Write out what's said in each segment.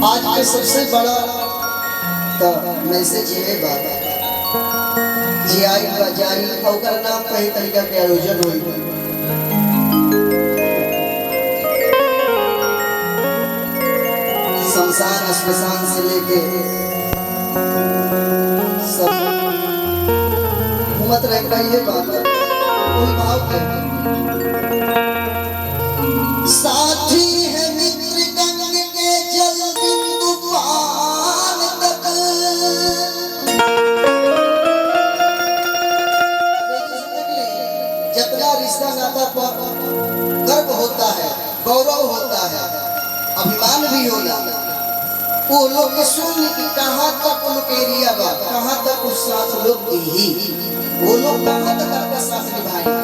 आज के सबसे बड़ा तो मैसेज ये बाबा जियाई बजाई और नाम कई तरीका के आयोजन हुई। शमशान स्मशान से लेके सब घूमत रह ये बाबा कोई भाव है साथी है मित्र गंग के जल बिंदु पान तक। जितना रिश्ता नाता पर गर्व होता है, गौरव होता है, अभिमान भी होना, वो लोग सुन कि कहाँ तक उनके एरिया बा, कहाँ तक उस साथ लोग ही वो लोग कहाँ तक आपका साथ निभाएंगे।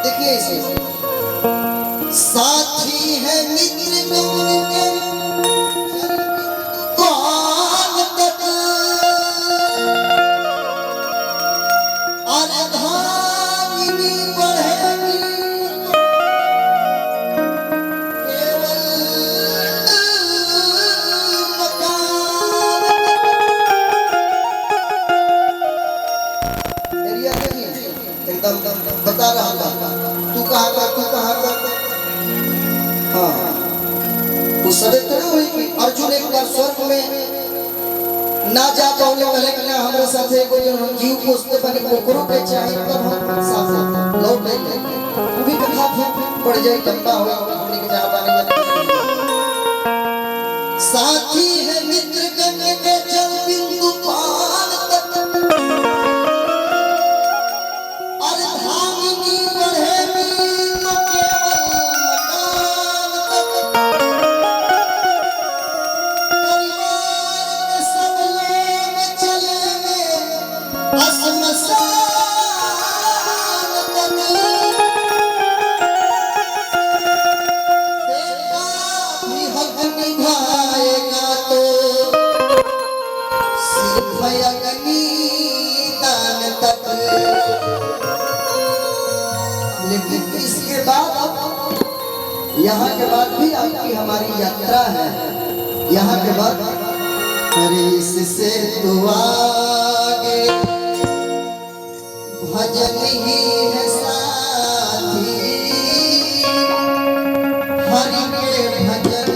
देखिए इसे साथी है मित्र गंग के पान तक और धामिनी बढ़ेगी केवल मकान। एरिया देखिए एकदम बता रहा था तू कहाँ का हाँ उस समय तरह हुई कि अर्जुन एक बार स्वर्ग में ना जा पाने वाले के ना हमारे साथ है कोई जो जीव पोषते बने पोखरों के चाहे तब हम साथ लौट नहीं वो भी कथा पड़ जाए लंबा हो हमने के जा पाने साथी है मित्र गंग के जल बिंदु पान तक और धामिनी बढ़ेगी तो केवल मकान तक। परिवार में सब लोग चलेंगे श्मशान तक। बेटा भी हक निभाएगा तो सिर्फ अग्नि दान तक। लेकिन इसके बाद यहाँ के बाद भी आपकी हमारी यात्रा है। यहाँ के बाद अरे इससे तो आगे भजन ही है साथी हरि के भजन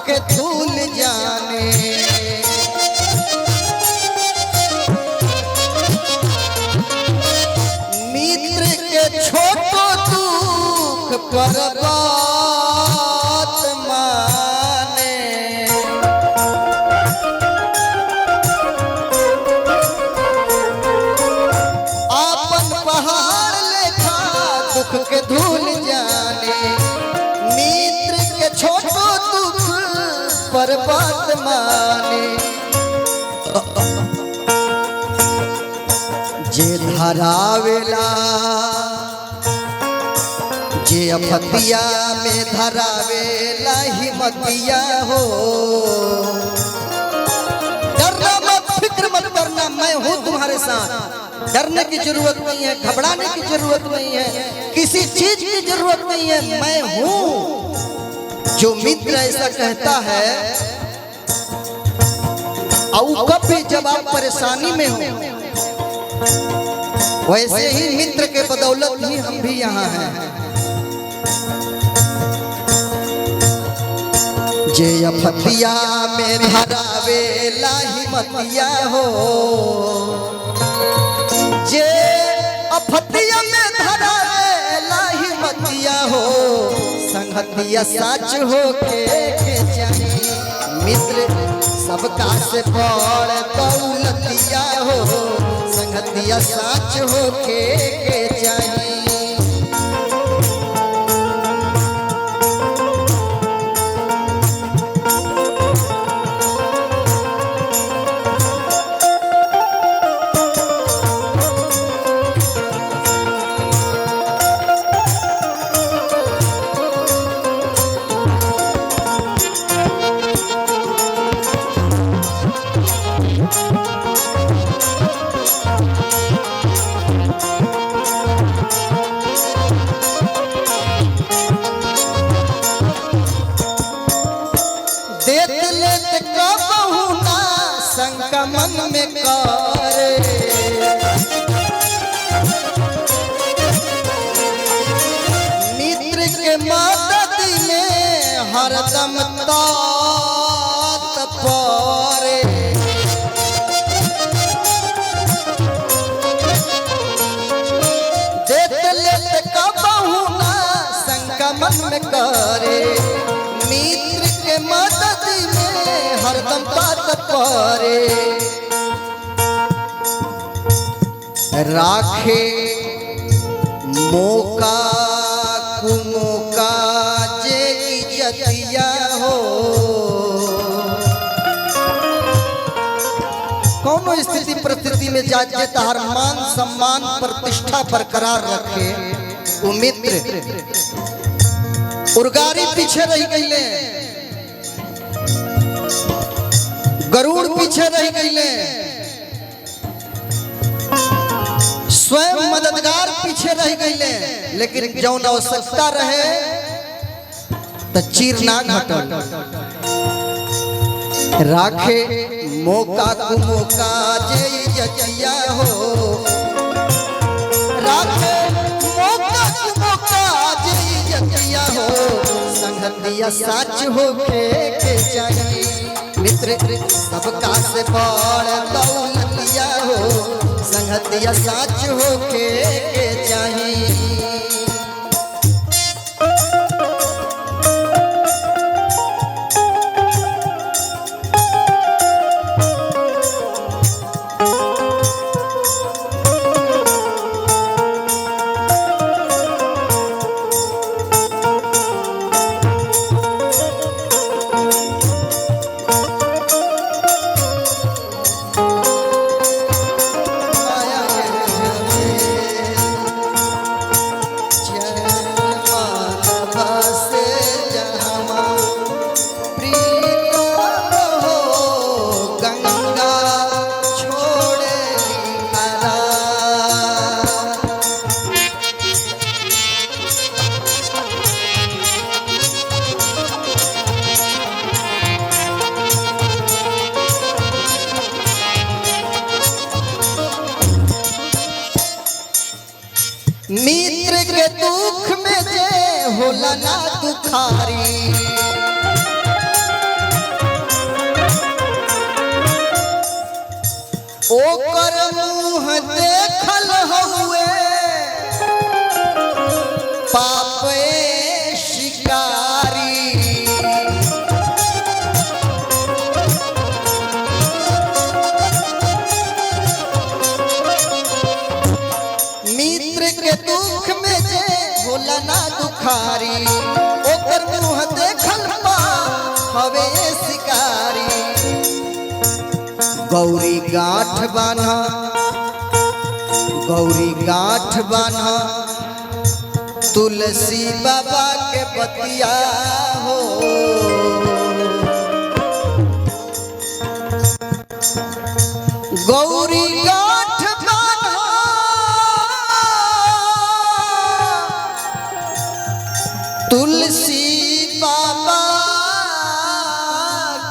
के धूल जाने मित्र के छोटो दुख पर बात माने आपन पहाड़ लेखा दुख के धूल जाने मित्र के छोटो दुख पर बात माने जे धरावेला जे अफतिया में धरावेला हिम्मतिया हो डरना मत फिक्र मत करना मैं हूँ तुम्हारे साथ डरने की जरूरत नहीं है घबराने की जरूरत नहीं है किसी चीज की जरूरत नहीं है मैं हूँ। जो मित्र ऐसा कहता है और कभी जब आप परेशानी में हो वैसे ही मित्र के बदौलत ही हम भी यहाँ हैं। जे अफतिया में धरावेला हिम्मतिया हो जे अफतिया में धरावेला हिम्मतिया हो संगतिया सच हो के चाहिए मित्र सबका से बड़ दौलतिया हो संगतिया सच हो के चाहिए। शंका मन में करे मित्र के मदद में हरदम तात परे देत लेत कबहू ना शंका मन में करे मित्र के मदद में हरदम तात परे राखे मौका कुमौका जे इज्जतिया हो। कौनो स्थिति परिस्थिति में जाके तहार मान सम्मान प्रतिष्ठा बरकरार रखे। वो मित्र उर्गारी पीछे रह गईले, गरुड़ पीछे रह गईले, स्वयं मददगार पीछे रह गईले, लेकिन जौन आवश्यकता रहे तो चीर ना घटल। राखे मौका को मौका जे इज्जतिया हो। राखे मौका को मौका जे इज्जतिया हो। संगतिया सच होके के चाहिए। मित्र सबका से बड़ दौलतिया हो। संगतिया सच होके के चाहिए। मित्र के दुख में जे होला ना दुखारी। ओकर मुँह देखल हुए पापे शिकारी। मित्र के दुख में जे होला ना दुखारी। ओकर मुँह देखल पा हवे शिकारी। गौरी गांठ बान्हा, गौरी गांठ बान्हा, तुलसी बाबा के पतिया हो। गौरी गांठ बान्हा, तुलसी बाबा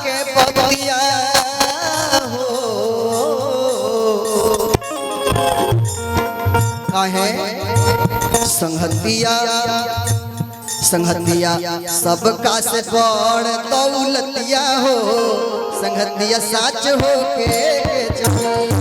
के पतिया हो। काहे संगतिया, संगतिया सबका से बड़ दौलतिया हो। संगतिया सच हो के चाहिए।